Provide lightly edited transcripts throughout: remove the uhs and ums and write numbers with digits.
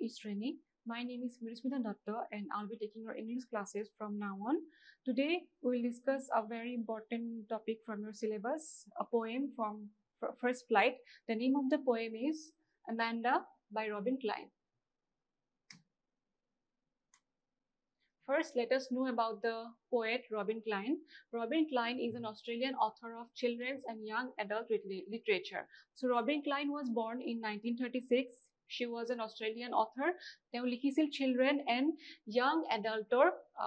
Ishreni. My name is Mirismita Datta and I'll be taking your English classes from now on. Today we will discuss a very important topic from your syllabus, a poem from First Flight. The name of the poem is Amanda by Robin Klein. First, let us know about the poet Robin Klein. Robin Klein is an Australian author of children's and young adult literature. So Robin Klein was born in 1936. She was an Australian author. তেওঁ লিখিছিল children and young adultৰ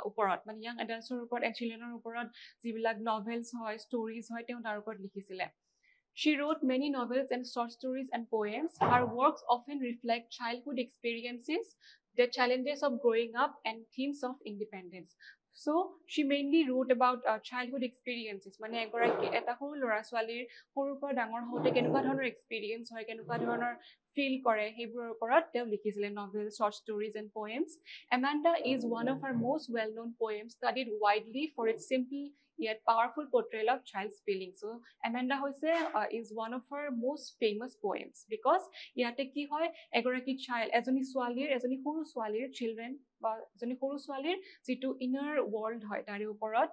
ওপৰত মানে young adultsৰ ওপৰত and childrenৰ ওপৰত যিবিলাক novels হয় stories হয় তেওঁ তাৰ ওপৰত লিখিছিলে She wrote many novels and short stories and poems. Her works often reflect childhood experiences, the challenges of growing up, and themes of independence. So she mainly wrote about childhood experiences. মানে এগৰাকী এটা সৰু ল'ৰা ছোৱালীৰ সৰুৰ পৰা ডাঙৰ হওঁতে কেনেকুৱা ধৰণৰ এক্সপেৰিয়েন্স হয় কেনেকুৱা ধৰণৰ ফিল কৰে সেইবোৰৰ ওপৰত তেওঁ লিখিছিলে novels, short stories and poems. Amanda is one of her most well-known poems, studied widely for its simple yet powerful portrayal of child's feelings. So Amanda hoise is one of her most famous poems because ইয়াতে কি হয় এগৰাকী child এজনী সৰু ছোৱালীৰ children বা এজনী সৰু ছোৱালীৰ যিটো inner world হয় তাৰে ওপৰত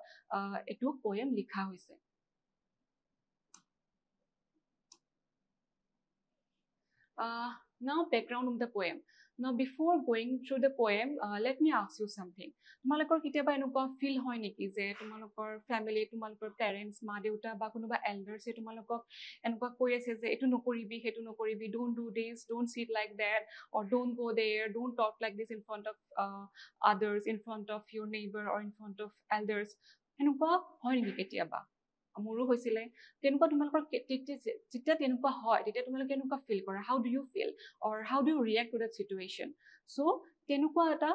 এটো poem লিখা হৈছে Now background of the poem. Now before going through the poem, let me ask you something. তোমালোকৰ কেতিয়াবা এনেকুৱা ফিল হয় নেকি যে তোমালোকৰ ফ্যামিলি তোমালোকৰ পেৰেন্টস মা দেউতা বা কোনোবা এল্ডাৰ্স তোমালোকক এনেকুৱা কৈ আছে যে এটো নকৰিবি হেতু নকৰিবি don't do this, don't sit like that or don't go there, don't talk like this in front of others, in front of your neighbor or in front of elders. এনেকুৱা হয় নেকি কেতিয়াবা মোৰো হৈছিলে তেনকুৱা তোমালোকৰ যেতিয়া তেনকুৱা হয় তেতিয়া তোমালোকে কেনেকুৱা ফিল কৰা how do you feel or how do you react to that situation so তেনকুৱা এটা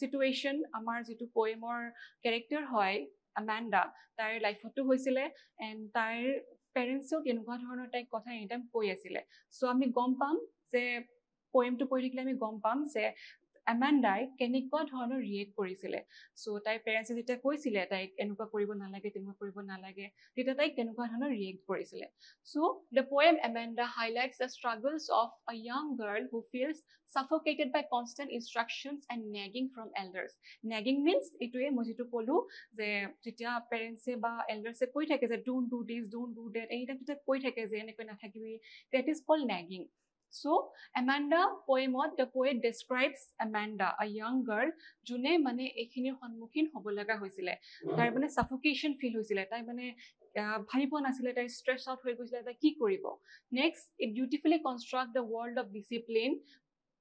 situation আমাৰ যেটো পোয়েমৰ ক্যাৰেক্টাৰ হয় Amanda তাইৰ লাইফতো হৈছিলে and তাইৰ পেৰেন্টসও তেনকুৱা ধৰণৰ তাই কথা এটাম কৈ আছিল so আমি গম পাম যে পোয়েমটো পঢ়ি থাকিলে আমি গম পাম যে Amanda কেনেকুৱা ধৰণৰ ৰিয়েক্ট কৰিছিলে সো তাই পেৰেন্টস যেটা কৈছিলে তাই এনেকুৱা কৰিব নালাগে তেনকুৱা কৰিব নালাগে তেতিয়া তাই কেনেকুৱা ধৰণৰ ৰিয়েক্ট কৰিছিলে so the poem Amanda highlights the struggles of a young girl who feels suffocated by constant instructions and nagging from elders nagging means itoe মজিটো কলো যে যেতিয়া পেৰেন্টসে বা এল্ডাৰসে কৈ থাকে যে don't do this don't do that এইটা যেটা কৈ থাকে যে এনেকৈ নাথাকিবি that is called nagging So, Amanda poemot the poet describes Amanda, a young girl, june mane ekhinir honmukhin hobo laga hoisile. Tar mane suffocation feel hoisile. Tai mane bharibo nasile tai stress out hoi goisile ta ki koribo. Next, it beautifully constructs the world of discipline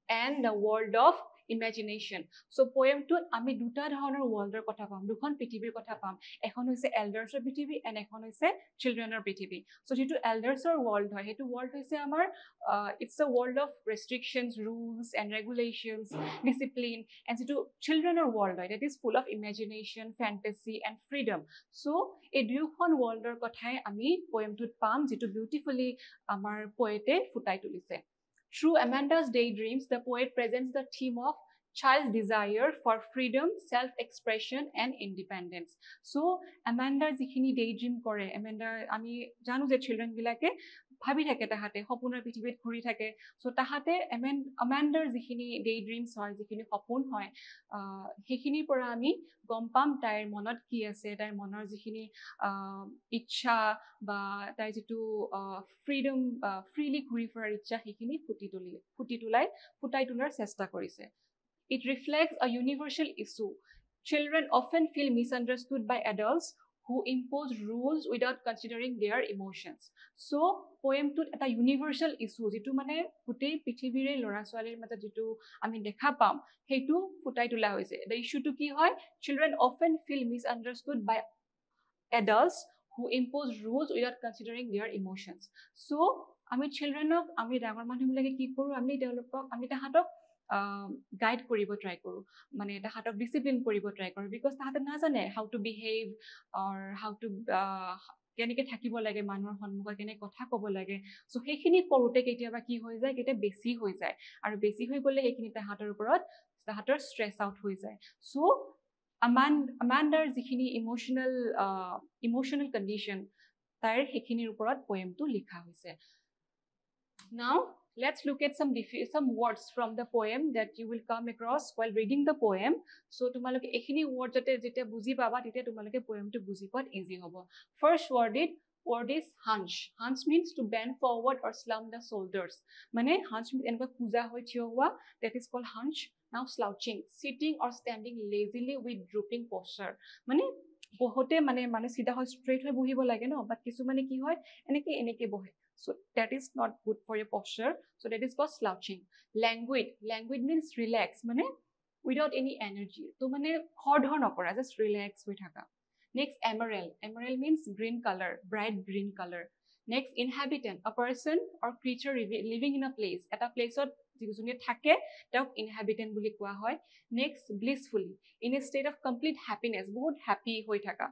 and the world of imagination so poem to ami duta dhoroner world er kotha pam dukhon pithibir kotha pam ekhon hoise elders er pithibi and ekhon hoise children er pithibi so jitu elders er world hoy hetu world hoise amar it's a world of restrictions rules and regulations discipline and jitu children er world hoy that is full of imagination fantasy and freedom so a dukhon world er kothai ami poem tut pam jitu beautifully amar poete futai tulise Through Amanda's daydreams, the poet presents the theme of child's desire for freedom, self-expression, and independence. So, Amanda jikhini daydream kore. Amanda, ami janu je children bilake bhabi thake tahate hopunar pithibit khuri thake. So, tahate Amanda's jikhini daydreams hoy, jikhini hopun hoy. Hekhini pora ami gom pam tair monot ki ase, tair monor jikhini ichha ba tair jitu freedom freely ঘুৰি ফুৰাৰ ইচ্ছা হেখিনি ফুটাই তোলাৰ চেষ্টা কৰিছে It reflects a universal issue. Children often feel misunderstood by adults who impose rules without considering their emotions. So, poem to eta universal issue jitu mane gutei prithibire lora swalir mata jitu ami dekha pam hetu futai tula hoise the issue to ki hoy children often feel misunderstood by adults who impose rules without considering their emotions. So, আমি childrenok আমি ডাঙৰ মানুহবিলাকে কি কৰো আমি তেওঁলোকক আমি তাহাতক guide কৰিব ট্ৰাই কৰো মানে তাহাতক ডিসিপ্লিন কৰিব ট্ৰাই কৰো because তাহাতে নাজানে how to behave or how to কেনেকৈ থাকিব লাগে মানুহৰ সন্মুখত কেনে কথা ক'ব লাগে সো হেখিনি কৰোতে কেতিয়াবা কি হৈ যায় কেতিয়া বেছি হৈ যায় আৰু বেছি হৈ গলে হেখিনি তাহাতৰ ওপৰত তাহাতৰ ষ্ট্ৰেছ আউট হৈ যায় সো Amandaৰ যিখিনি ইমোশনাল কন্ডিশন তাইৰ হেখিনিৰ ওপৰত পোয়েমটো লিখা হৈছে Now, let's look at some words from the poem that you will come across while reading the poem. So তোমালোকে এখিনি word যেতিয়া বুজি পাবা তেতিয়া তোমালোকে poemটো বুজি পোৱাত easy হ'ব. First word is hunch. Hunch means to bend forward or slump the shoulders. মানে hunch means এনেকুৱা কুজা হৈ থিয় হোৱা, that is called hunch. Now slouching, sitting or standing lazily with drooping posture. মানে বহুতে মানে সিধা হৈ straight হৈ বহিব লাগে ন, but কিছুমানে কি হয় এনেকে বহে. So that is not good for your posture. So that is called slouching. Languid means relax, মানে without any energy. তো মানে খৰধৰ নকৰা, just relax হৈ থাকা. Next, emerald means green color, bright green color. Next, inhabitant, a person or creature living in a place. At a place of যোনে থাকে তাক inhabitant বুলি কোৱা হয়. Next, blissfully, in a state of complete happiness, বহুত happy হৈ থাকা.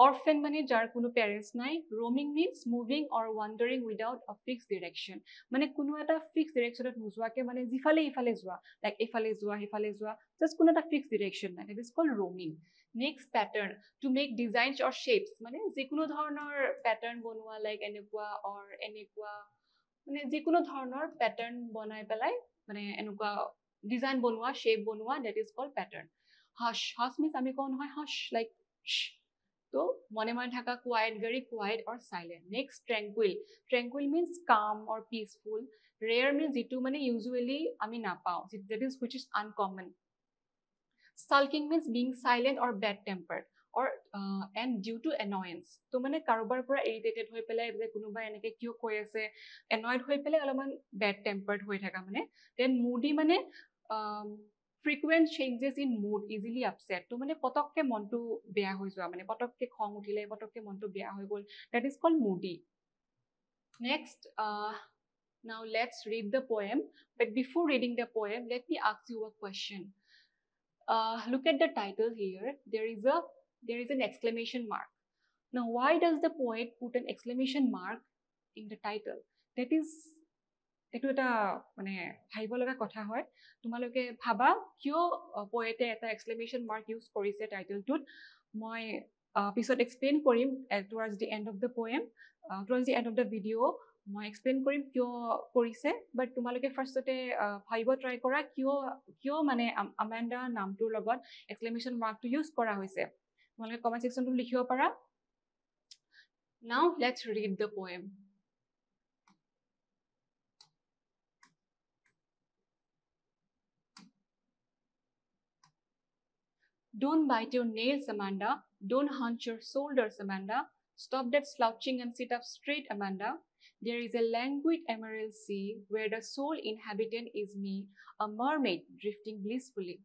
Orphan মানে যাৰ কোনো parents নাই. Roaming means moving or wandering without a fixed direction. মানে কোনো এটা fixed directionত নোযোৱাকে মানে যিফালে ইফালে যোৱা, like এফালে যোৱা সিফালে যোৱা, just কোনো এটা fixed direction নাই. That is called roaming. Next, pattern, to make designs or shapes. মানে যিকোনো ধৰণৰ pattern বনোৱা, like এনেকুৱা or এনেকুৱা, মানে যিকোনো ধৰণৰ pattern বনাই পেলাই মানে এনেকুৱা design বনোৱা, shape বনোৱা, that is called pattern. Hush means আমি কওঁ নহয় hush, like shh. So মনে মনে থাকা, quiet, very quiet or silent. Next, tranquil means calm or peaceful. Rare means যিটো মানে usually আমি নাপাওঁ, that is which is uncommon. Sulking means being silent or bad tempered or and due to annoyance. তো মানে কাৰোবাৰ পৰা irritated হৈ পেলাই যে কোনোবাই এনেকে কিয় কৈ আছে, annoyed হৈ পেলাই অলপমান bad tempered হৈ থাকা মানে. Then moody মানে frequent changes in mood, easily upset. তো মানে পটককে মনটো বেয়া হৈ যোৱা, মানে পটককে খং উঠিলে পটককে মনটো বেয়া হৈ গ'ল, that is called moody. Next, now let's read the poem. But before reading the poem, let me ask you a question. Look at the title here. There is an exclamation mark. Now, why does the poet put an exclamation mark in the title? That is, এইটো এটা মানে ভাবিব লগা কথা হয়. তোমালোকে ভাবা কিয় পোয়েটে এটা এক্সক্লেমেশ্যন মাৰ্ক ইউজ কৰিছে টাইটেলটোত. মই পিছত এক্সপ্লেইন কৰিম towards the end of the poem, towards the end of the video মই এক্সপ্লেইন কৰিম কিয় কৰিছে. বাট তোমালোকে ফাৰ্ষ্টতে ভাবিব ট্ৰাই কৰা কিয় মানে আমাণ্ডা নামটোৰ লগত এক্সক্লেমেশ্যন মাৰ্কটো ইউজ কৰা হৈছে. তোমালোকে কমেণ্ট ছেকশ্যনটো লিখিব পাৰা. Now let's read the poem. Don't bite your nails, Amanda. Don't hunch your shoulders, Amanda. Stop that slouching and sit up straight, Amanda. There is a languid emerald sea where the sole inhabitant is me, a mermaid drifting blissfully.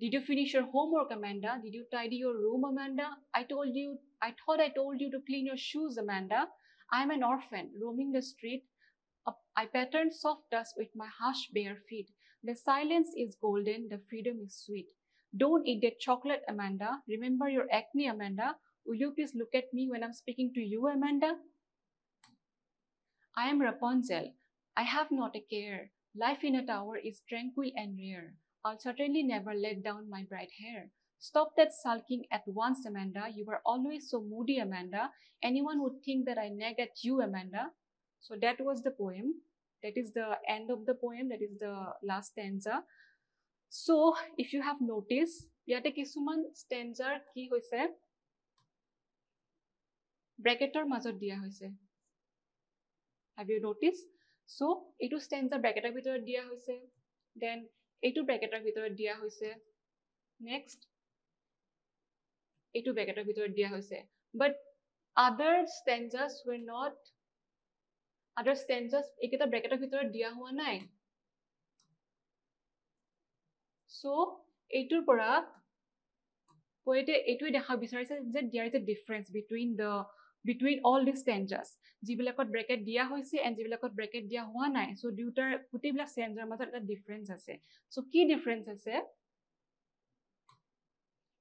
Did you finish your homework, Amanda? Did you tidy your room, Amanda? I thought I told you to clean your shoes, Amanda. I'm an orphan roaming the street. I patterned soft dust with my harsh bare feet. The silence is golden, the freedom is sweet. Don't eat that chocolate, Amanda. Remember your acne, Amanda. Will you please look at me when I'm speaking to you, Amanda? I am Rapunzel. I have not a care. Life in a tower is tranquil and rare. I'll certainly never let down my bright hair. Stop that sulking at once, Amanda. You are always so moody, Amanda. Anyone would think that I nag at you, Amanda. So that was the poem. That is the end of the poem. That is the last stanza. So if you have noticed, yate kisuman stanza ki hoise bracketor majot dia hoise. Have you noticed? So etu stanza bracketor bhitor dia hoise, then etu bracketor bhitor dia hoise, next etu bracketor bhitor dia hoise. But other stanzas eketa bracketor bhitor dia hua nai. So etur pora poete etui dekha bicharise je there is a difference between all these stanzas. Jibilakot bracket dia hoise and jibilakot bracket dia hua nai. So dutar guteibilak stanzar major eta difference ase. So ki difference ase?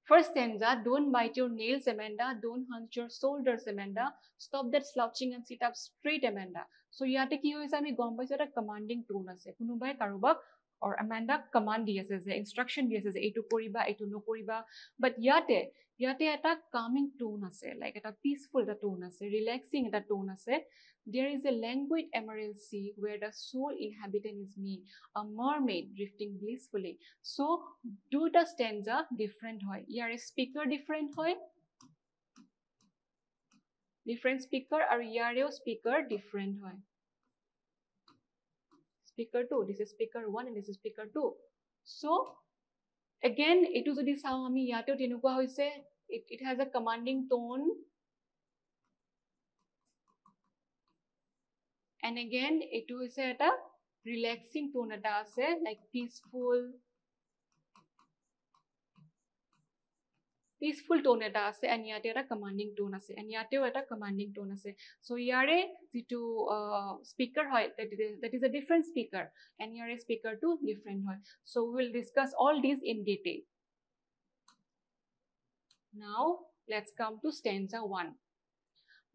First stanza, don't bite your nails, Amanda. Don't hunch your shoulders, Amanda. Stop that slouching and sit up straight, Amanda. So yate ki hoise ami gom paise eta commanding tone ase. Kunubai karubak or Amanda command di ase je instruction di ase je etu koriba etu nokoriba, but yate eta calming tone ase, like eta peaceful eta tone ase, relaxing eta tone ase. There is a languid emerald sea where the sole inhabitant is me, a mermaid drifting blissfully. So do the stanza different hoy, yare speaker different hoy, different speaker aru yareo speaker different hoy. Speaker 2, this is speaker 1 and this is speaker 2. So again etu jodi sao ami yateo tenukwa hoise, it has a commanding tone, and again etu hoise eta relaxing tone eta ase, like peaceful tone eta ase, and yate eta commanding tone ase, and yateo eta commanding tone ase. So yare jitu speaker hoy, that is a different speaker, and yare speaker 2 different hoy. So we will discuss all these in detail. Now let's come to stanza 1.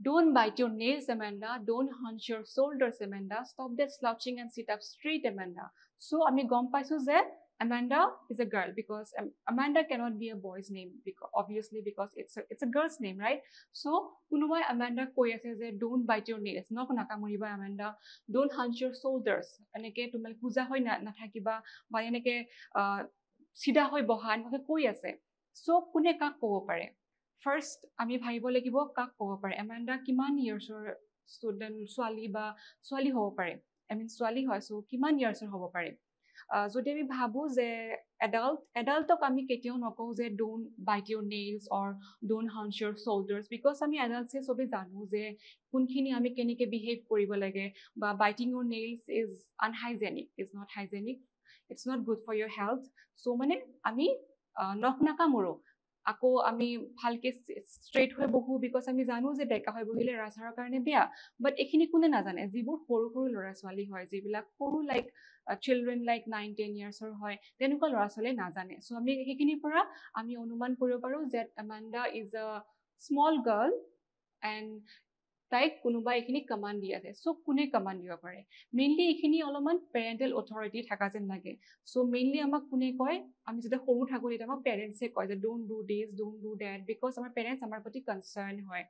Don't bite your nails, Amanda. Don't hunch your shoulders, Amanda. Stop that slouching and sit up straight, Amanda. So ami gom paisu je Amanda is a girl, because Amanda cannot be a boy's name, because obviously because it's a girl's name, right? So kunubai Amanda koi ase je don't bite your nails, nok nakamuriba Amanda. Don't hunch your shoulders, eneke tumal puja hoy na thakiba ba eneke sida hoy boha eneke koi ase. So kune kak kobo pare? First আমি ভাবিব লাগিব কাক ক'ব পাৰে, এমাণ্ডা কিমান ইয়াৰ্ছৰ student, ছোৱালী বা ছোৱালী হ'ব পাৰে, ছোৱালী হয়, চ' কিমান ইয়াৰ্ছৰ হ'ব পাৰে। যদি আমি ভাবোঁ যে এডাল্টক আমি কেতিয়াও নকওঁ যে don't bite your nails or don't hunch your shoulders, because আমি এডাল্টছে চবেই জানো যে কোনখিনি আমি কেনেকৈ বিহেভ কৰিব লাগে, বা biting your nails is unhygienic, is not hygienic, it's not good for your health. So' মানে আমি নখ নাকামোৰো, আকৌ আমি ভালকে ষ্ট্ৰেইট হৈ বহো, বিকজ আমি জানো যে ডেকা হৈ বহিলে ৰাজহাৰৰ কাৰণে বেয়া, বাট এইখিনি কোনে নাজানে, যিবোৰ সৰু সৰু ল'ৰা ছোৱালী হয়, যিবিলাক সৰু লাইক চিলড্ৰেন লাইক 9-10 ইয়াৰ্ছৰ হয়, তেনেকুৱা ল'ৰা ছোৱালীয়ে নাজানে। চ' আমি সেইখিনিৰ পৰা আমি অনুমান কৰিব পাৰোঁ যে Amanda is a small girl and তাইক কোনোবা এইখিনি কমাণ্ড দি আছে। চ' কোনে কমাণ্ড দিব পাৰে? মেইনলি এইখিনি অলপমান পেৰেণ্টেল অথৰিটি থকা যেন লাগে। চ' মেইনলি আমাক কোনে কয়, আমি যেতিয়া সৰু থাকোঁ তেতিয়া আমাক পেৰেণ্টছে কয় যে don't do this, don't do that, because আমাৰ পেৰেণ্টছ আমাৰ প্ৰতি কনচাৰ্ণ হয়,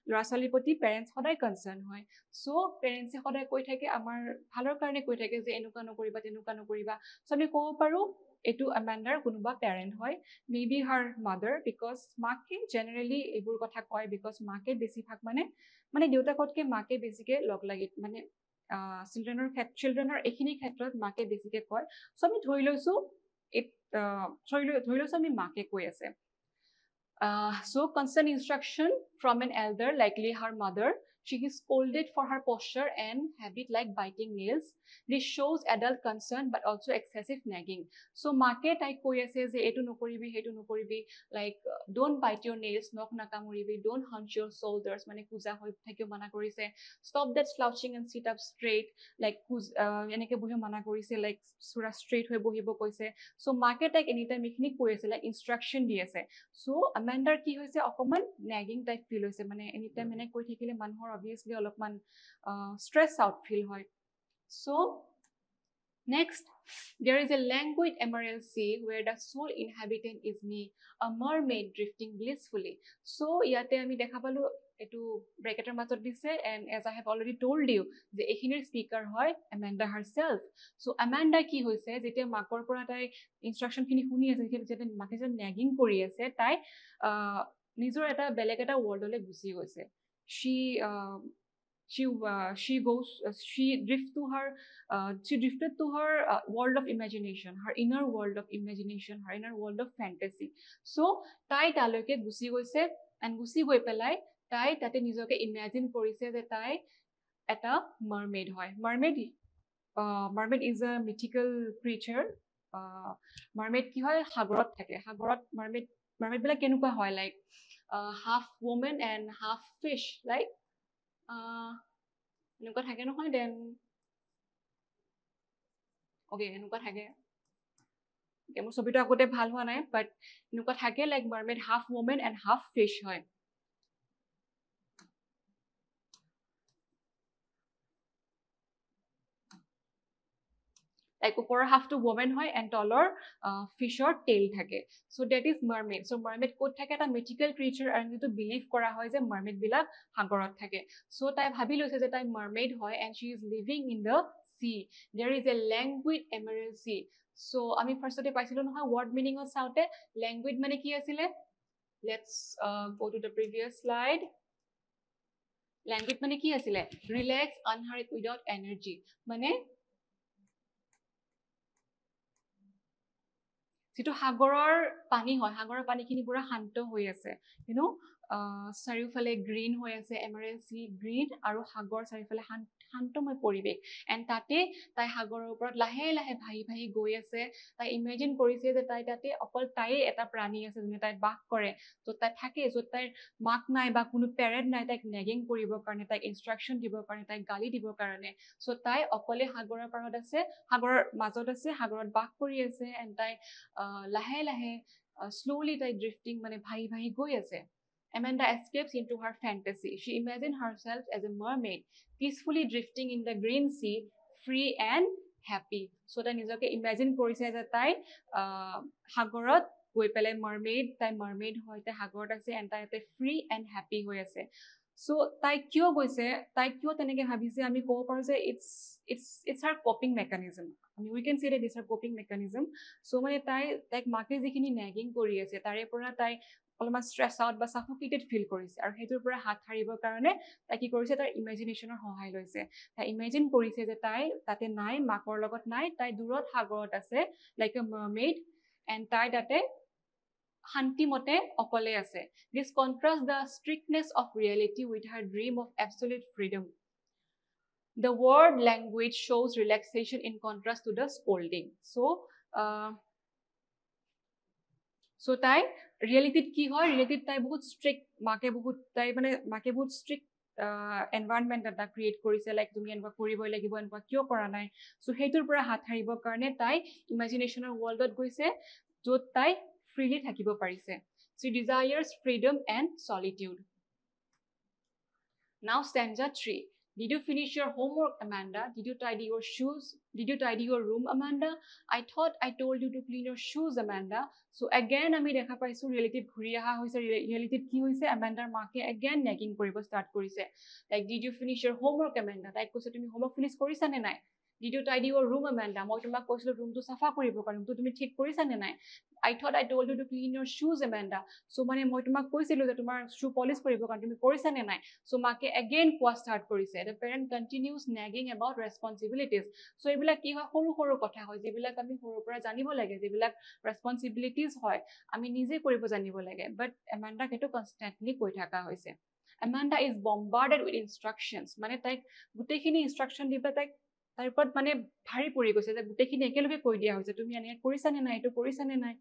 ল'ৰা ছোৱালীৰ প্ৰতি পেৰেণ্টছ সদায় কনচাৰ্ণ হয়। চ' পেৰেণ্টছে সদায় কৈ থাকে, আমাৰ ভালৰ কাৰণে কৈ থাকে যে এনেকুৱা নকৰিবা তেনেকুৱা নকৰিবা। চ' আমি ক'ব পাৰোঁ এইটো এমাণ্ডাৰ কোনোবা পেৰেণ্ট হয়, may be her mother, because মাকে জেনেৰেলি এইবোৰ কথা কয়, বিকজ মাকে বেছিভাগ মানে দেউতাকতকৈ মাকে বেছিকৈ লগ লাগি, মানে চিলড্ৰেনৰ এইখিনি ক্ষেত্ৰত মাকে বেছিকৈ কয়। চ' আমি ধৰি লৈছোঁ আমি মাকে কৈ আছে। So constant instruction from an elder, likely her mother. She is scolded for her posture and habit like biting nails. This shows adult concern but also excessive nagging. So make tai koi ase je etu nokoribi hetu nokoribi, like don't bite your nails, nok nakamuribi, don't hunch your shoulders, mane kuja hoi thakio mana korise, stop that slouching and sit up straight, like eneke bohi mana korise, like sura straight hoi bohibo koise. So make tai anytime ekhini koi ase, like instruction di ase. So এমাণ্ডাৰ কি হৈছে, অকণমান নেগিং type feel হৈছে, মানে any time এনে কৈ থাকিলে মানুহৰ obviously অলপমান ষ্ট্ৰেছ আউট ফিল হয়। চ' next, there is a languid emerald sea where the sole inhabitant is me, a mermaid drifting blissfully. So ইয়াতে আমি দেখা পালো এইটো ব্ৰেকেটৰ মাজত দিছে, and as I have already told you যে এইখিনিৰ স্পীকাৰ হয় এমাণ্ডা herself. So এমাণ্ডা কি হৈছে, যেতিয়া মাকৰ পৰা তাই ইনষ্ট্ৰাকশ্যনখিনি শুনি আছে, যেতিয়া মাকে যে নেগিং কৰি আছে, তাই নিজৰ এটা বেলেগ এটা ৱৰ্ল্ডলৈ গুচি গৈছে। She drifted to her world of imagination, her inner world of imagination, her inner world of fantasy. So tai taloke gusi goise, and gusi goi pelai tai tate nijoke imagine korise je tai eta mermaid hoy. Mermaid is a mythical creature. Mermaid ki hoy, sagorat thake, sagorat mermaid bila kenuka hoy, like half woman and half fish, like এনেকুৱা থাকে নহয়, then এনেকুৱা থাকে, মোৰ ছবিটো আগতে ভাল হোৱা নাই, বাট এনেকুৱা থাকে, like mermaid half women and half fish হয়। লাইক ওপৰৰ হাফটো woman হয় এণ্ড তলৰ ফিছৰ টেইল থাকে so that is mermaid so mermaid ক'ত থাকে এটা mythical creature আৰু যিটো বিলিভ কৰা হয় যে mermaid বিলাক সাগৰত থাকে so তাই ভাবি লৈছে যে তাই mermaid হয় and she is living in the sea there is a languid emerald sea so আমি ফাৰ্ষ্টতে পাইছিলো নহয় word meaning of চাওঁতে languid মানে কি আছিলে let's go to the previous slide languid মানে কি আছিলে relax unhurried without energy মানে যিটো সাগৰৰ পানী হয় সাগৰৰ পানীখিনি পুৰা শান্ত হৈ আছে you know চাৰিওফালে গ্ৰীণ হৈ আছে এমাৰেল্ড সি গ্ৰীণ আৰু সাগৰ চাৰিওফালে শান্তময় পৰিৱেশ এণ্ড তাতে তাই সাগৰৰ ওপৰত লাহে লাহে ভাহি ভাহি গৈ আছে তাই ইমেজিন কৰিছে যে তাই তাতে অকল তাইয়ে এটা প্ৰাণী আছে যোনে তাই বাস কৰে য'ত তাই থাকে য'ত তাইৰ মাক নাই বা কোনো পেৰেণ্ট নাই তাইক নেগিং কৰিবৰ কাৰণে তাইক ইনষ্ট্ৰাকশ্যন দিবৰ কাৰণে তাইক গালি দিবৰ কাৰণে চ' তাই অকলে সাগৰৰ পাৰত আছে সাগৰৰ মাজত আছে সাগৰত বাস কৰি আছে এণ্ড তাই লাহে লাহে slowly তাই drifting মানে ভাহি ভাহি গৈ আছে Amanda escapes into her fantasy. She imagined herself as a mermaid, peacefully drifting in the green sea, free and happy. So তাই নিজকে ইমেজিন কৰিছে যে তাই সাগৰত গৈ পেলাই mermaid হয় তাই সাগৰত আছে and তাই তাতে free and happy হৈ আছে so তাই কিয় গৈছে তাই কিয় তেনেকে ভাবিছে আমি ক'ব পাৰো যে it's her coping mechanism I mean we can say that it's her coping mechanism so মানে তাইক মাকে যিখিনি নেগিং কৰি আছে তাৰে পৰা তাই অলপমান ষ্ট্ৰেছ আউট বা সাফোকেটেড ফিল কৰিছে আৰু সেইটোৰ পৰা হাত সাৰিবৰ কাৰণে তাই কি কৰিছে তাৰ ইমেজিনেশ্যনৰ সহায় লৈছে তাই ইমেজিন কৰিছে যে তাই তাতে নাই মাকৰ লগত নাই তাই দূৰত সাগৰত আছে লাইক এ মাৰ্মেইড এণ্ড তাই তাতে শান্তিমতে অকলে আছে this contrasts the strictness of reality with her dream of absolute freedom the word language shows relaxation in contrast to the scolding so তাই ৰিয়েলিটিত কি হয় ৰিয়েলিটিত তাই বহুত ষ্ট্ৰিক্ট মাকে বহুত ষ্ট্ৰিক্ট এনভাইৰনমেণ্ট এটা ক্ৰিয়েট কৰিছে লাইক তুমি এনেকুৱা কৰিবই লাগিব এনেকুৱা কিয় কৰা নাই চ' সেইটোৰ পৰা হাত সাৰিবৰ কাৰণে তাই ইমেজিনেশ্যনৰ ৱৰ্ল্ডত গৈছে য'ত তাই ফ্ৰীলি থাকিব পাৰিছে she desires freedom and solitude now stanza 3 Did you finish your homework, Amanda? Did you tidy your shoes? Did you tidy your room, Amanda? I thought I told you to clean your shoes, Amanda. So again, আমি দেখা পাইছো ৰিয়েলিটিত ঘূৰি অহা হৈছে ৰিয়েলিটিত কি হৈছে এমেণ্ডাৰ মাকে again নেগিং কৰিব ষ্টাৰ্ট কৰিছে like Did you finish your homework, Amanda? তাইক কৈছে তুমি হোমৱৰ্ক ফিনিছ কৰিছা নে নাই Did you tidy your room, Amanda? মই তোমাক কৈছিলো ৰুমটো চাফা কৰিবৰ কাৰণে ৰুমটো তুমি ঠিক কৰিছা নে নাই I thought I told you to clean your shoes, Amanda. So মানে মই তোমাক কৈছিলো যে তোমাৰ shoe polish কৰিবৰ কাৰণে তুমি কৰিছা নে নাই so মাকে again কোৱা ষ্টাৰ্ট কৰিছে the parent continues nagging about responsibilities so এইবিলাক কি হয় সৰু সৰু কথা হয় যিবিলাক আমি সৰুৰ পৰা জানিব লাগে যিবিলাক responsibilities হয় আমি নিজে কৰিব জানিব লাগে but Amanda সেইটো constantly কৈ থকা হৈছে Amanda is bombarded with instructions মানে তাইক গোটেইখিনি ইনষ্ট্ৰাকশ্যন দিবা তাইৰ ওপৰত মানে ভাৰী পৰি গৈছে যে গোটেইখিনি একেলগে কৈ দিয়া হৈছে তুমি এনেকৈ কৰিছা নে নাই এইটো কৰিছা নে নাই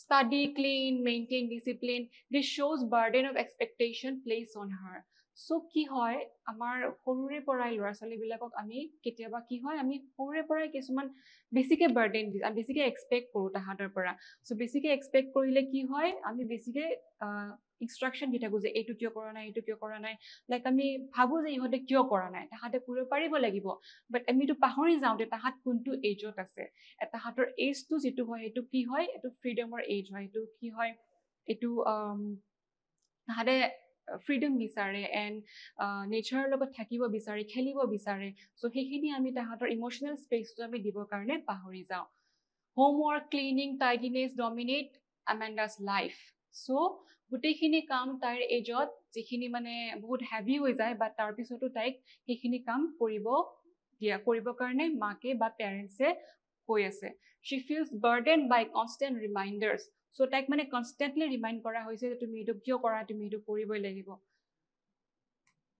study clean maintain discipline this shows burden of expectation placed on her so কি হয় আমাৰ সৰুৰে পৰাই ল'ৰা ছোৱালীবিলাকক আমি কেতিয়াবা কি হয় আমি সৰুৰে পৰাই কিছুমান বেছিকে বাৰ্ডেন দি আমি বেছিকে এক্সপেক্ট কৰোঁ তাহাঁতৰ পৰা so বেছিকে এক্সপেক্ট কৰিলে কি হয় আমি বেছিকে ইনষ্ট্ৰাকশ্যন দি থাকোঁ যে এইটো কিয় কৰা নাই লাইক আমি ভাবোঁ যে ইহঁতে কিয় কৰা নাই তাহাঁতে কৰিব পাৰিব লাগিব বাট আমিতো পাহৰি যাওঁ যে তাহাঁত কোনটো এজত আছে তাহাঁতৰ এজটো যিটো হয় সেইটো কি হয় এইটো ফ্ৰীডমৰ এজ হয় এইটো কি হয় এইটো তাহাঁতে ফ্ৰীডম বিচাৰে এণ্ড নেচাৰৰ লগত থাকিব বিচাৰে খেলিব বিচাৰে চ' সেইখিনি আমি তাহাঁতৰ ইম'চনেল স্পেচটো আমি দিবৰ কাৰণে পাহৰি যাওঁ homework cleaning tidiness dominate Amanda's life so' গোটেইখিনি কাম তাইৰ এজত যিখিনি মানে বহুত হেভি হৈ যায় বা তাৰপিছতো তাইক সেইখিনি কাম কৰিবৰ কাৰণে মাকে বা পেৰেণ্টছে কৈ আছে she feels burdened by constant reminders so তাইক মানে কনষ্টেণ্টলি ৰিমাইণ্ড কৰা হৈছে যে তুমি এইটো কিয় কৰা তুমি এইটো কৰিবই লাগিব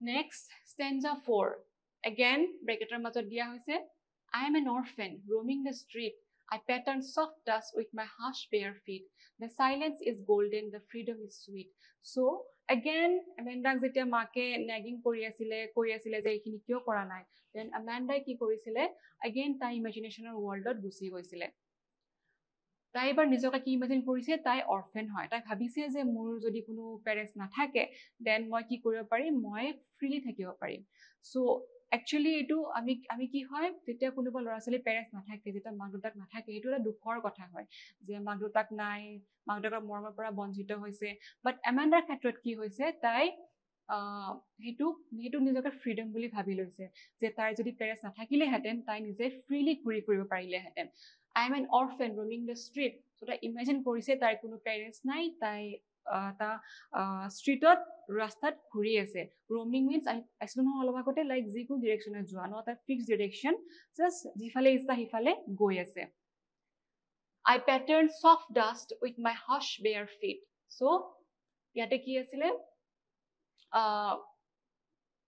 next stanza 4 again ব্ৰেকেটৰ মাজত দিয়া হৈছে I am an orphan roaming the street I pattern soft dust with my harsh bare feet the silence is golden the freedom is sweet so again Amandaক যেতিয়া মাকে নেগিং কৰি আছিলে কৈ আছিলে যে এইখিনি কিয় কৰা নাই then Amanda কি কৰিছিলে again তাই ইমেজিনেশ্যনৰ ৱৰ্ল্ডত গুচি গৈছিলে তাই এবাৰ নিজকে কি ইমেজিন কৰিছে তাই অৰফেন হয় তাই ভাবিছে যে মোৰ যদি কোনো পেৰেণ্টছ নাথাকে দেন মই কি কৰিব পাৰিম মই ফ্ৰীলি থাকিব পাৰিম চ' একচুৱেলি এইটো আমি কি হয় যেতিয়া কোনোবা ল'ৰা ছোৱালী পেৰেণ্টছ নাথাকে যেতিয়া মাক দেউতাক নাথাকে এইটো এটা দুখৰ কথা হয় যে মাক দেউতাক নাই মাক দেউতাকৰ মৰমৰ পৰা বঞ্চিত হৈছে বাট এমাণ্ডাৰ ক্ষেত্ৰত কি হৈছে তাই সেইটো নিজকে ফ্ৰীডম বুলি ভাবি লৈছে যে তাই যদি পেৰেণ্টছ নাথাকিলেহেঁতেন তাই নিজে ফ্ৰীলি ঘূৰি ফুৰিব পাৰিলেহেঁতেন I am an orphan roaming the street so' তাই ইমেজিন কৰিছে তাইৰ কোনো পেৰেণ্টছ নাই তাই এটা ষ্ট্ৰীটত ৰাস্তাত ঘূৰি আছে ৰমিং মিনছ আছিলো নহয় অলপ আগতে লাইক যিকোনো ডিৰেকশ্যনত যোৱা ন এটা ফিক্স ডিৰেকশ্যন জাষ্ট যিফালে ইচ্ছা সিফালে গৈ আছে I patterned soft dust with my hush bare feet. So, ইয়াতে কি আছিলে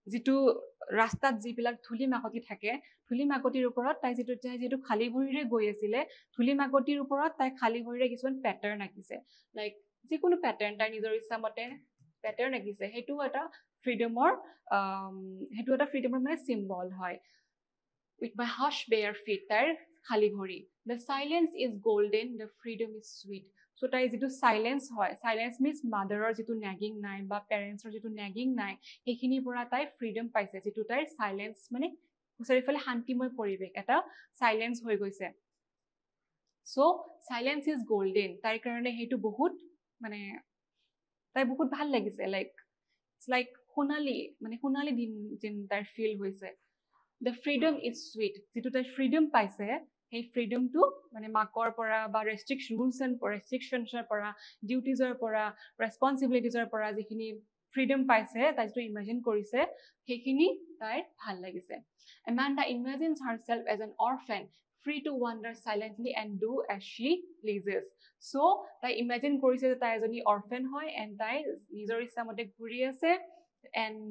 যিটো ৰাস্তাত যিবিলাক ধূলি মাকতি থাকে ধূলি মাকতিৰ ওপৰত তাই যিটো খালী ভৰিৰে গৈ আছিলে ধূলি মাকতিৰ ওপৰত তাই খালী ভৰিৰে কিছুমান পেটাৰ্ণ আঁকিছে লাইক যিকোনো পেটাৰ্ণ তাই নিজৰ ইচ্ছামতে পেটাৰ্ণ আঁকিছে সেইটো এটা ফ্ৰীডমৰ মানে চিম্বল হয় with my hush bare feet তাইৰ খালী ভৰি the silence is golden the freedom is sweet so তাই যিটো সাইলেন্স হয় সাইলেন্স মিন্স মাদাৰৰ যিটো নেগিং নাই বা পেৰেণ্টছৰ যিটো নেগিং নাই সেইখিনিৰ পৰা তাই ফ্ৰীডম পাইছে যিটো তাইৰ সাইলেন্স মানে চাৰিওফালে শান্তিময় পৰিৱেশ এটা সাইলেন্স হৈ গৈছে so silence is golden তাইৰ কাৰণে সেইটো বহুত মানে তাই বহুত ভাল লাগিছে লাইক সোণালী দিন তাইৰ ফিল হৈছে the freedom is sweet যিটো তাই ফ্ৰীডম পাইছে সেই ফ্ৰীডমটো মানে মাকৰ পৰা বা ৰেষ্ট্ৰিকশ্যনছৰ পৰা ডিউটিজৰ পৰা ৰেছপনচিবিলিটিজৰ পৰা যিখিনি ফ্ৰীডম পাইছে তাই যিটো ইমেজিন কৰিছে সেইখিনি তাইৰ ভাল লাগিছে Amanda imagines herself as an orphan free to wander silently and do as she pleases so তাই ইমেজিন কৰিছে যে তাই এজনী অৰফেন হয় এণ্ড তাই নিজৰ ইচ্ছামতে ঘূৰি আছে এণ্ড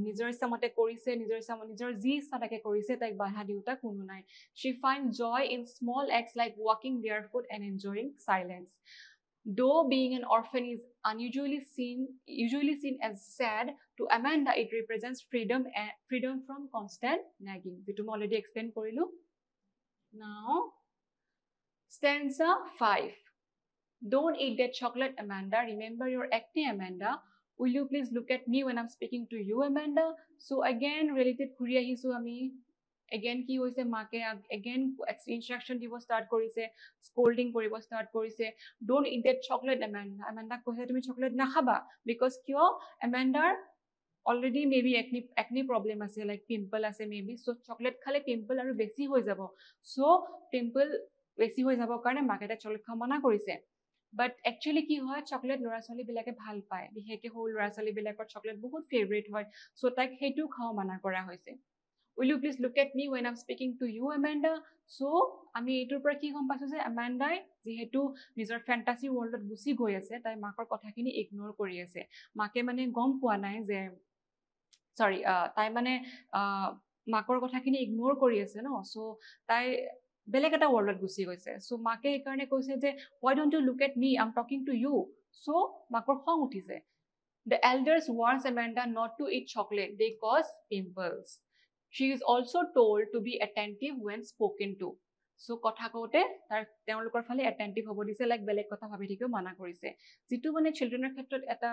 নিজৰ ইচ্ছামতে কৰিছে নিজৰ যি ইচ্ছা তাকে কৰিছে তাইক বাধা দিওঁতা কোনো নাই she finds joy in small acts like walking barefoot and enjoying silence though being an orphan is usually seen as sad to Amanda it represents freedom from constant nagging which I already explained korilu now stanza 5 don't eat that chocolate Amanda remember your acne Amanda will you please look at me when I'm speaking to you Amanda so again related ঘূৰি আহিছো আমি again কি হৈছে মাকে again instruction দিব start কৰিছে scolding কৰিব start কৰিছে don't eat that chocolate Amanda কৈছে তুমি চকলেট নাখাবা because কিয় Amanda already maybe acne problem আছে like pimple আছে maybe so chocolate খালে pimple আৰু বেছি হৈ যাব so pimple বেছি হৈ যাব কাৰণে মাকে এটা চকলেট খাব মানা কৰিছে But actually কি হয় চকলেট ল'ৰা ছোৱালী বিলাকে ভাল পায় বিশেষকৈ সৰু ল'ৰা ছোৱালী বিলাকৰ চকলেট বহুত ফেভৰেট হয় সো তাক সেইটো খাও মানা কৰা হৈছে Will you please look at me when I'm speaking to you Amanda so আমি এইটোৰ পৰা কি গম পাইছো যে Amanda যেহেতু নিজৰ ফ্যান্টাসি ওয়াৰ্ল্ডত গুছি গৈ আছে তাই মাকৰ কথাখিনি ইগনোৰ কৰি আছে মাকে মানে গম পোৱা নাই যে তাই মানে মাকৰ কথাখিনি ইগনোৰ কৰি আছে ন সো তাই বেলেগ এটা ওয়াৰ্ল্ডত গুছি গৈছে সো মাকে এই কাৰণে কৈছে যে why don't you look at me I'm talking to you so মাকৰ খং উঠিছে The elders warns Amanda not to eat chocolate they cause pimples She is also told to be attentive when spoken to so কথা কওঁতে তেওঁলোকৰ ফালে attentive হ'ব দিছে like বেলেগ কথা ভাবি থাকিও মানা কৰিছে যিটো মানে চিলড্ৰেনৰ ক্ষেত্ৰত এটা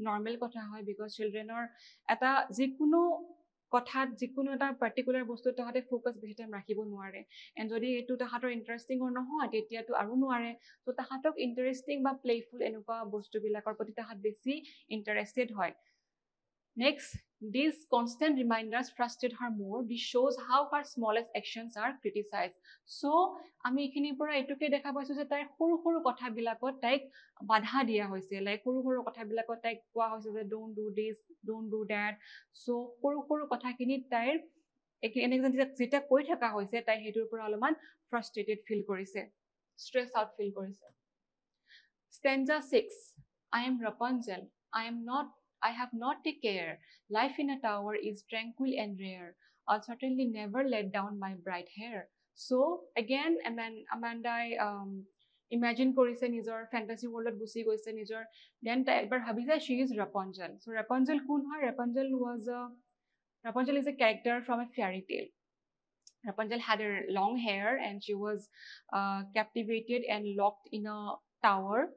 নৰ্মেল কথা হয় বিকজ চিলড্ৰেনৰ এটা যিকোনো কথাত যিকোনো এটা পাৰ্টিকুলাৰ বস্তু তাহাঁতে ফোকাছ বেছি টাইম ৰাখিব নোৱাৰে এণ্ড যদি এইটো তাহাঁতৰ ইণ্টাৰেষ্টিং নহয় তেতিয়াতো আৰু নোৱাৰে তো তাহাঁতক ইণ্টাৰেষ্টিং বা প্লেফুল এনেকুৱা বস্তুবিলাকৰ প্ৰতি তাহাঁত বেছি ইণ্টাৰেষ্টেড হয় Next, these constant reminders frustrate her more. This shows how her smallest actions are criticized. So, আমি এখিনিৰ পৰা এটুকে দেখা পাইছো যে তাই সৰু কথাবিলাকত তাইক বাধা দিয়া হৈছে লাইক সৰু কথাবিলাকত তাইক কোৱা হৈছে যে don't do this don't do that so সৰু কথাখিনি তাইৰ এনেকৈ যেটা কৈ থকা হৈছে তাই হেতুৰ পৰা অলপমান ফ্ৰাষ্ট্ৰেটেড ফিল কৰিছে stress out ফিল কৰিছে Stanza 6 I am Rapunzel I have not a care. Life in a tower is tranquil and rare. I'll certainly never let down my bright hair. So again, Amanda imagine কৰিছে নিজৰ fantasy worldত গুছি গৈছে নিজৰ then এবাৰ ভাবিছে she is Rapunzel. So Rapunzel কোন হয় Rapunzel is a character from a fairy tale. Rapunzel had her long hair and she was captivated and locked in a tower.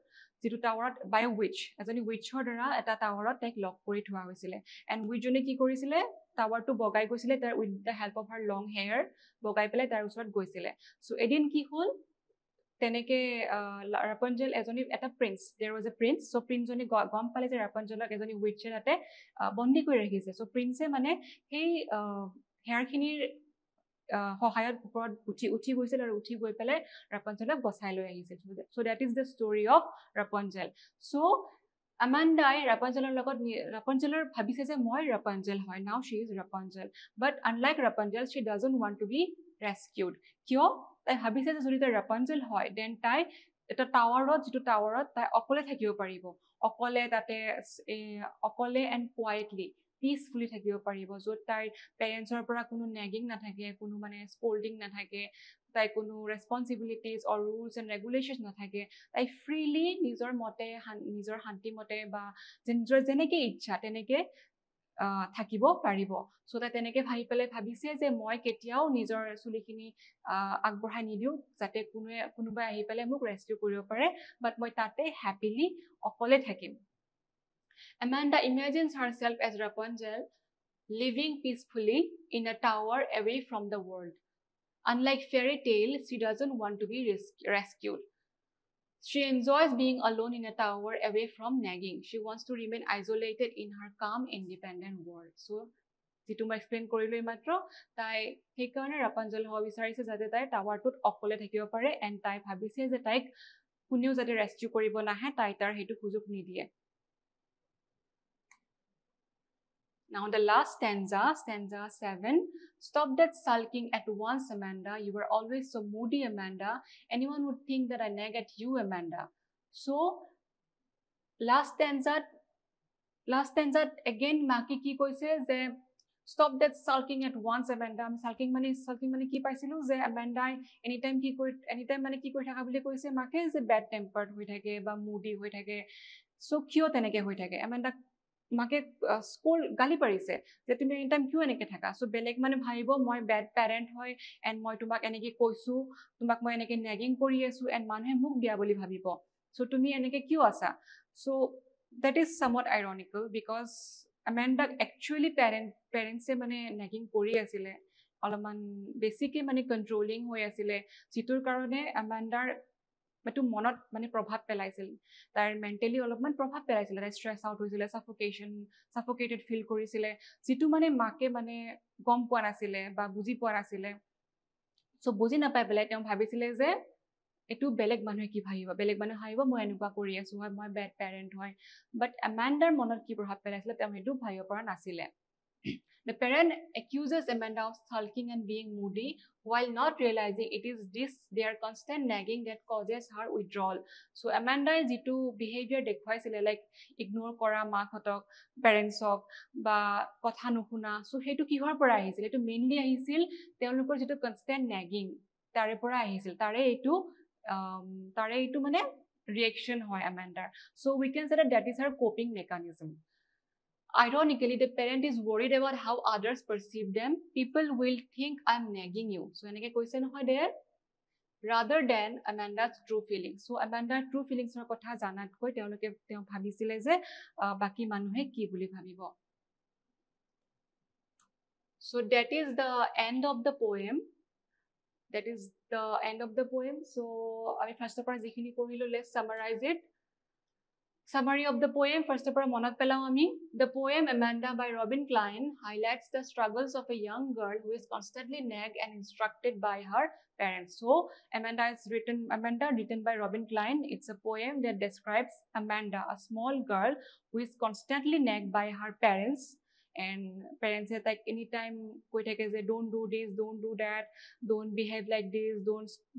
যিটো টাৱাৰত বাই উইচ এজনী উইচৰ দ্বাৰা এটা টাৱাৰত তাইক লক কৰি থোৱা হৈছিলে এণ্ড উইচজনে কি কৰিছিলে টাৱাৰটো বগাই গৈছিলে তাৰ with the help of her long hair বগাই পেলাই তাৰ ওচৰত গৈছিলে চ' এদিন কি হ'ল তেনেকে ৰাপঞ্জেল এজনী এটা prince there was a prince so' প্ৰিন্সজনী গম পালে যে ৰাপঞ্জেলক এজনী উইটছে তাতে বন্দী কৰি ৰাখিছে চ' প্ৰিন্সে মানে সেই হেয়াৰখিনিৰ সহায়ত ওপৰত উঠি গৈছিল আৰু উঠি গৈ পেলাই ৰাপঞ্জেলক বচাই লৈ আহিছিল so' that is the story of Rapunzel so' আমাণ্ডাই ৰাপঞ্জেলৰ ভাবিছে যে মই ৰাপঞ্জেল হয় now she is Rapunzel but unlike Rapunzel she doesn't want to be rescued কিয় তাই ভাবিছে যে যদি তাই ৰাপঞ্জেল হয় দেন তাই এটা যিটো টাৱাৰত তাই অকলে থাকিব পাৰিব অকলে তাতে অকলে এণ্ড কুৱাইটলি পিচফুলি থাকিব পাৰিব য'ত তাইৰ পেৰেণ্টছৰ পৰা কোনো নেগিং নাথাকে কোনো মানে স্কল্ডিং নাথাকে তাই কোনো ৰেছপনচিবিলিটিজ অৰ ৰুলছ এণ্ড ৰেগুলেশ্যন নাথাকে তাই ফ্ৰীলি নিজৰ মতে নিজৰ শান্তি মতে বা নিজৰ যেনেকে ইচ্ছা তেনেকে থাকিব পাৰিব চ' তাই তেনেকে ভাবি পেলাই ভাবিছে যে মই কেতিয়াও নিজৰ চুলিখিনি আগবঢ়াই নিদিওঁ যাতে কোনোবাই আহি পেলাই মোক ৰেস্কিউ কৰিব পাৰে বাট মই তাতে হেপিলি অকলে থাকিম Amanda imagines herself as Rapunzel living peacefully in a tower away from the world. Unlike fairy tale, she doesn't want to be rescued. She enjoys being alone in a tower away from nagging. She wants to remain isolated in her calm, independent world. So, যিটো মই explain কৰিলো মাত্ৰ তাই সেইকাৰণে ৰাপঞ্জেল হ'ব বিচাৰিছে যাতে তাই টাৱাৰটোত অকলে থাকিব পাৰে এণ্ড তাই ভাবিছে যে তাইক কোনেও যাতে ৰেস্কিউ কৰিব নাহে তাই তাৰ সেইটো সুযোগ নিদিয়ে Now the last stanza 7. Stop that sulking at once, Amanda. You were always so moody, Amanda. Anyone would think that I nag at you, Amanda. So, last stanza again Maki ki koise je stop that sulking at once, Amanda. sulking mane ki paisilu je Amanda anytime mane ki koi thaka boli koise make je bad tempered hoi thake ba moody hoi thake so kyo teneke hoi thake Amanda মাকে school গালি পাৰিছে যে তুমি any time কিয় এনেকে থাকা চ' বেলেগ মানে ভাবিব মই বেড পেৰেণ্ট হয় এণ্ড মই তোমাক এনেকে কৈছো তোমাক মই এনেকে নেগিং কৰি আছো এণ্ড মানুহে মোক দিয়া বুলি ভাবিব চ' তুমি এনেকে কিয় আছা চ' দেট ইজ চামট আইৰনিকেল বিকজ এমেণ্ডাক একচুৱেলি পেৰেণ্টছে মানে নেগিং কৰি আছিলে অলপমান বেছিকে মানে কণ্ট্ৰলিং হৈ আছিলে যিটোৰ কাৰণে এমেণ্ডাৰ এইটো মনত মানে প্ৰভাৱ পেলাইছিল তাইৰ মেণ্টেলি অলপমান প্ৰভাৱ পেলাইছিলে তাই ষ্ট্ৰেছ আউট হৈছিলে চাফোকেটেড ফিল কৰিছিলে যিটো মানে মাকে মানে গম পোৱা নাছিলে বা বুজি পোৱা নাছিলে চ' বুজি নাপাই পেলাই তেওঁ ভাবিছিলে যে এইটো বেলেগ মানুহে কি ভাবিব বেলেগ মানুহে ভাবিব মই এনেকুৱা কৰি আছো হয় মই বেড পেৰেণ্ট হয় বাট এমেণ্ডাৰ মনত কি প্ৰভাৱ পেলাইছিলে তেওঁ সেইটো ভাবিব পৰা নাছিলে The parent accuses Amanda of sulking and being moody while not realizing it is their constant nagging that causes her withdrawal. So Amanda jitu behavior dekhuaisile like ignore kora makhotok parentsok ba kotha nukhuna so hetu kihor pora ahisil etu mainly ahisil teolokor jitu constant nagging tare pora ahisil tare etu mane reaction hoy Amanda so we can say that is her coping mechanism Ironically, the parent is worried about how others perceive them. People will think I'm nagging you. So, enake question hoy there rather than Amanda's true feelings. So, Amanda's true feelings er kotha janat koi teoloke teo bhabisile je baki manuhe ki boli bhabibo. So, that is the end of the poem. So, ami first of all jikhini porilo let's summarize it. Summary of the poem, first of all, monat pelau ami. The poem Amanda by Robin Klein highlights the struggles of a young girl who is constantly nagged and instructed by her parents. So, Amanda written by Robin Klein. It's a poem that describes Amanda, a small girl who is constantly nagged by her parents. And parents say like anytime koi thake je don't do this, don't do that, don't behave like this,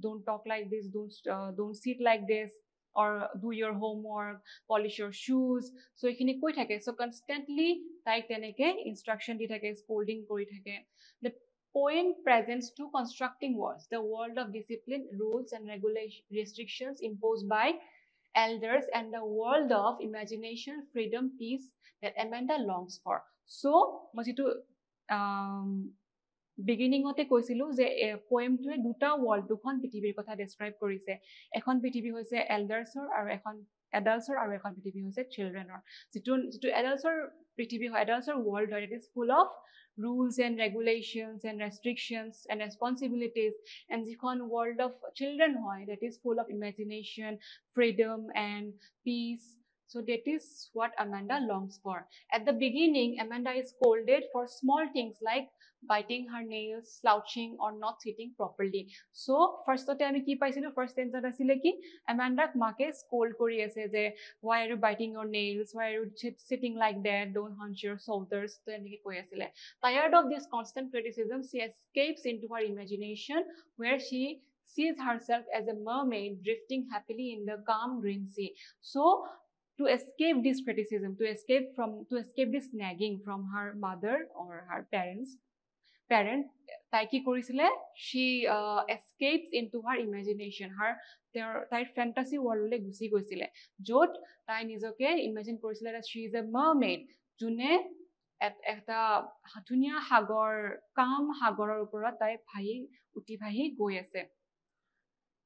don't talk like this, don't sit like this. Or do your homework, polish your shoes. So ekhini koi thake. So constantly taik teneke instruction di thake, scolding kori thake. The poem presents two constructing worlds: the world of discipline, rules, and restrictions imposed by elders, and the world of imagination, freedom, peace that Amanda longs for. So moi jitu বিগিনিঙতে কৈছিলো যে পোয়েমটোৱে দুটা world দুখন পৃথিৱীৰ কথা ডেসক্ৰাইব কৰিছে এখন পৃথিৱী হৈছে এল্ডাৰ্ছৰ আৰু এখন এডাল্টছৰ আৰু এখন পৃথিৱী হৈছে চিলড্ৰেনৰ যিটো এডাল্টছৰ পৃথিৱী হয় এডাল্টছৰ ৱৰ্ল্ড হয় it is full of rules and regulations and restrictions and responsibilities and jikhon world of children hoy that is full of imagination freedom and peace so that is what Amanda longs for at the beginning Amanda is scolded for small things like biting her nails slouching or not sitting properly so first tote ami ki paisilo first sentence asile ki Amanda make scold kori ase je why are you biting your nails why are you sitting like that don't hunch your shoulders to enike koi asile tired of this constant criticism she escapes into her imagination where she sees herself as a mermaid drifting happily in the calm green sea so to escape this criticism to escape this nagging from her mother or her parent তাই কি কৰিছিলে she escapes into her imagination her তাইৰ fantasy world লৈ গুচি গৈছিলে য'ত তাই নিজকে ইমাজিন কৰিছিলে that she is a mermaid যোনে এটা ধুনীয়া সাগৰ কাম সাগৰৰ ওপৰত তাই উঠি ভাহি গৈ আছে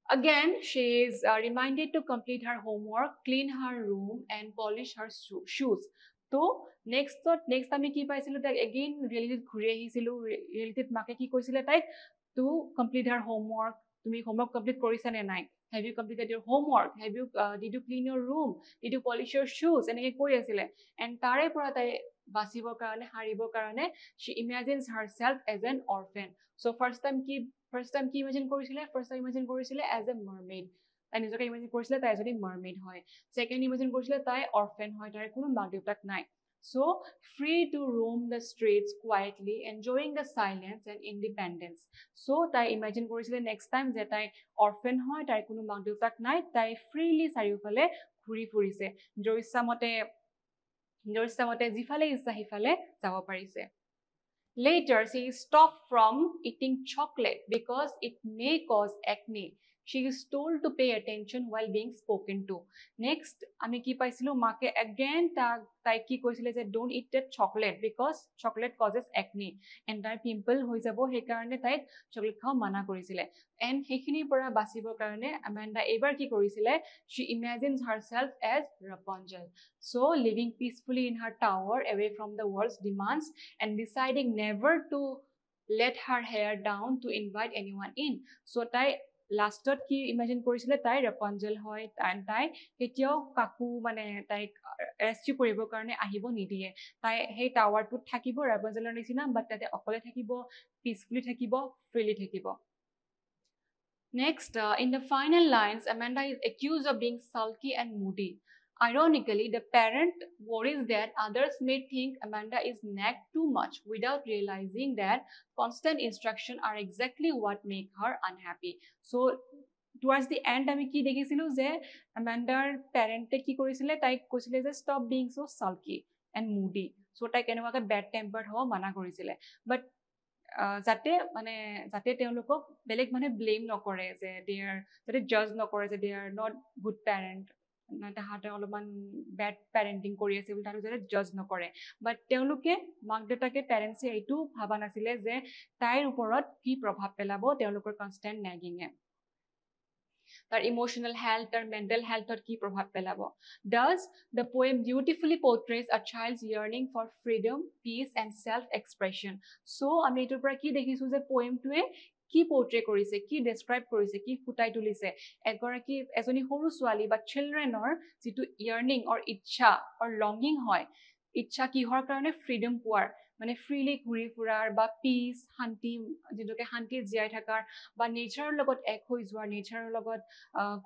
Again, she is reminded to complete her homework, clean her room, and polish her shoes. So, next আমি কি পাইছিলো তাই again reality ঘুৰি আহিছিলো reality মাকে কি কৈছিলে তাই to complete her homework তুমি homework complete কৰিছা নে নাই have you completed your homework did you clean your room did you polish your shoes এনেকে কৈ আছিলে and তাৰে পৰা তাই বাচিবৰ কাৰণে হাৰিবৰ কাৰণে she imagines herself as an orphan so first time কি imagine কৰিছিলে as a mermaid তাই নিজকে imagine কৰিছিলে তাই এজনী mermaid হয় second imagine কৰিছিলে তাই orphan হয় তাইৰ কোনো মাক দেউতাক নাই so free to roam the streets quietly enjoying the silence and independence so তাই imagine কৰিছিলে next time যে তাই orphan হয় তাইৰ কোনো মাক দেউতাক নাই তাই freely চাৰিওফালে ঘূৰি ফুৰিছে নিজৰ ইচ্ছামতে যিফালে ইচ্ছা সিফালে যাব পাৰিছে Later, she stopped from eating chocolate because it may cause acne. She is told to pay attention while being spoken to. Next, আমি কি পাইছিলো মাকে again তাই কি কৈছিলে যে don't eat that chocolate because chocolate causes acne and তাই pimple হৈ যাব সেই কাৰণে তাই chocolate খাও মানা কৰিছিলে and সেইখিনিৰ পৰা বাচিবৰ কাৰণে Amanda এবাৰ কি কৰিছিলে she imagines herself as Rapunzel so living peacefully in her tower away from the world's demands and deciding never to let her hair down to invite anyone in so তাই লাষ্টত কি ইমাজিন কৰিছিলে তাই Rapunzel হয় তাই কেতিয়াও কাকু মানে তাইক ৰেস্কিউ কৰিবৰ কাৰণে আহিব নিদিয়ে তাই সেই টাৱাৰটোত থাকিব Rapunzelৰ নিচিনা বাট তাতে অকলে থাকিব পিচফুলি থাকিব ফ্ৰীলি থাকিব Next, in the final lines, Amanda is accused of being sulky and moody. Ironically, the parent worries that others may think Amanda is nagged too much without realizing that constant instruction are exactly what make her unhappy. So, towards the end, আমি কি দেখিছিলো যে Amandaৰ parent-এ কি কৰিছিলে তাইক কৈছিলে যে stop being so sulky and moody. So, তাই কেনেকুৱাকে bad tempered হ'ব মানা কৰিছিলে. But যাতে তেওঁলোকক বেলেগ মানে ব্লেম নকৰে যে যাতে জাজ নকৰে যে they are not good parent তাহাঁতে অলপমান বেড পেৰেণ্টিং কৰি আছে বুলি তাহাঁতক যাতে জাজ নকৰে বাট তেওঁলোকে মাক দেউতাকে পেৰেণ্টছে এইটো ভাবা নাছিলে যে তাইৰ ওপৰত কি প্ৰভাৱ পেলাব তেওঁলোকৰ কনষ্টেণ্ট নেগিঙে তার ইমোশনাল হেলথ তার মেন্টাল হেলথত কি প্রভাব পেলাব Thus, the poem beautifully portrays a child's yearning for freedom, peace and self-expression. So, আমি এটোৰ পৰা কি দেখিছো যে পোয়েমটোৱে কি পোৰ্ট্ৰে কৰিছে কি ডেসক্ৰাইব কৰিছে কি ফুটাই তুলিছে এজনী সৰু ছোৱালী বা চিলড্ৰেনৰ যিটো ইয়াৰ্নিং অৰ ইচ্ছা অৰ লংগিং হয় ইচ্ছা কিহৰ কাৰণে ফ্ৰীডম পোৱাৰ মানে ফ্ৰীলি ঘূৰি ফুৰাৰ বা পিচ শান্তি যেনেকৈ শান্তিত জীয়াই থকাৰ বা নেচাৰৰ লগত এক হৈ যোৱাৰ নেচাৰৰ লগত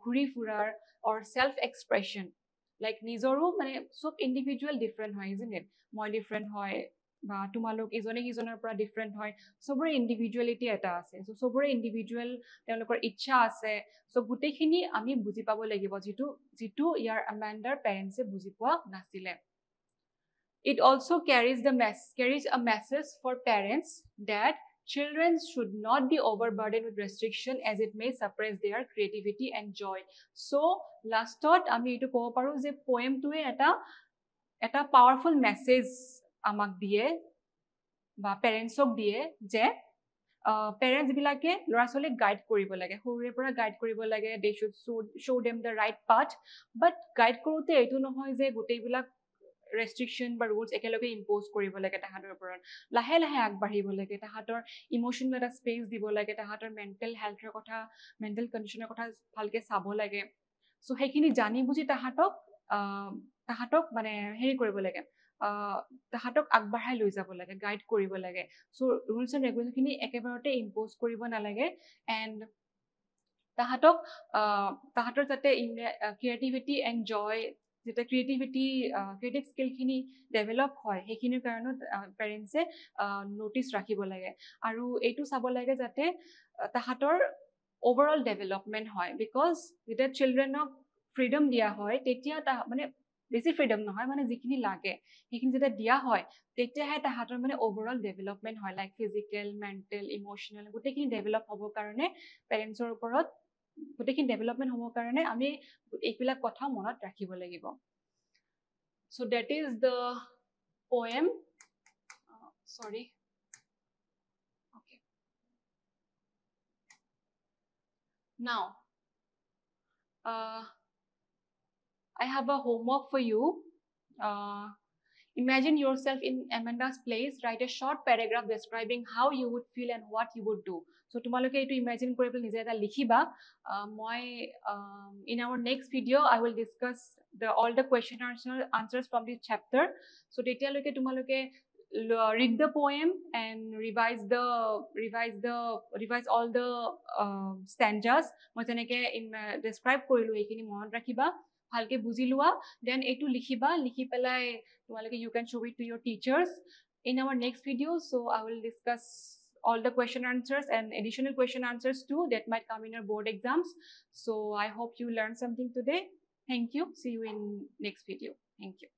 ঘূৰি ফুৰাৰ অৰ সেলফ এক্সপ্ৰেছন লাইক নিজৰো মানে সব ইণ্ডিভিজুৱেল ডিফাৰেণ্ট হয় ইজন্ট ইট মই ডিফাৰেণ্ট হয় বা তোমালোক ইজনে সিজনৰ পৰা ডিফাৰেণ্ট হয় সবৰে ইণ্ডিভিজুৱেলিটি এটা আছে সো সবৰে ইণ্ডিভিজুৱেল তেওঁলোকৰ ইচ্ছা আছে সো গোটেইখিনি আমি বুজি পাব লাগিব যিটো ইয়াৰ Amandaৰ পেৰেণ্টছে বুজি পোৱা নাছিলে It also carries a message for parents that children should not be overburdened with restriction as it may suppress their creativity and joy. So, lastot ami etu kobo paru je poem tu eta powerful message amak diye ba parents ok diye je parents বিলাকে ল'ৰা ছোৱালীক guide কৰিব লাগে, সৰুৰে পৰা guide কৰিব লাগে, they should show' them the right path. But guide কৰোঁতে এইটো নহয় যে গোটেইবিলাক ৰেষ্ট্ৰিকশ্যন বা ৰুলছ একেলগে ইম্প'জ কৰিব লাগে তাহাঁতৰ ওপৰত। লাহে লাহে আগবাঢ়িব লাগে, তাহাঁতৰ ইম'চনেল এটা স্পেচ দিব লাগে, তাহাঁতৰ মেণ্টেল হেল্থৰ কথা, মেণ্টেল কণ্ডিশ্যনৰ কথা ভালকৈ চাব লাগে। চ' সেইখিনি জানি বুজি তাহাঁতক মানে হেৰি কৰিব লাগে, তাহাঁতক আগবঢ়াই লৈ যাব লাগে, গাইড কৰিব লাগে। চ' ৰুলছ এণ্ড ৰেগুলেশ্যনখিনি একেবাৰতে ইম্প'জ কৰিব নালাগে। এণ্ড তাহাঁতৰ যাতে ক্ৰিয়েটিভিটি এণ্ড জয়, যাতে ক্ৰিয়েটিভ স্কিলখিনি ডেভেলপ হয়, সেইখিনিৰ কাৰণেও পেৰেণ্টছে ন'টিচ ৰাখিব লাগে। আৰু এইটো চাব লাগে যাতে তাহাঁতৰ অভাৰঅল ডেভেলপমেণ্ট হয়। বিকজ যেতিয়া চিলড্ৰেনক ফ্ৰীডম দিয়া হয়, তেতিয়া মানে বেছি ফ্ৰীডম নহয়, মানে যিখিনি লাগে সেইখিনি যেতিয়া দিয়া হয়, তেতিয়াহে তাহাঁতৰ মানে অভাৰঅল ডেভেলপমেণ্ট হয়, লাইক ফিজিকেল, মেণ্টেল, ইম'চনেল গোটেইখিনি ডেভেলপ হ'বৰ কাৰণে পেৰেণ্টছৰ ওপৰত গোটেইখিনি ডেভেলপমেণ্ট হ'বৰ কাৰণে আমি এইবিলাক কথা মনত ৰাখিব লাগিব। So' that is the poem. Sorry. Okay. Now, I have a homework for you. Imagine yourself in Amanda's place. Write a short paragraph describing how you would feel and what you would do. So তোমালোকে এইটো imagine কৰি পেলাই নিজে এটা লিখিবা। মই in our next video I will discuss all the question answers from this chapter. So তেতিয়ালৈকে তোমালোকে read the poem and revise all the stanzas. মই যেনেকৈ describe কৰিলোঁ এইখিনি মনত ৰাখিবা, ভালকে বুজি লোৱা, দেন এইটো লিখিবা, লিখি পেলাই তোমালোকে you can show it to your teachers in our next video. So I will discuss all the question answers and additional question answers too that might come in your board exams. So I hope you learned something today. Thank you. See you in next video. Thank you.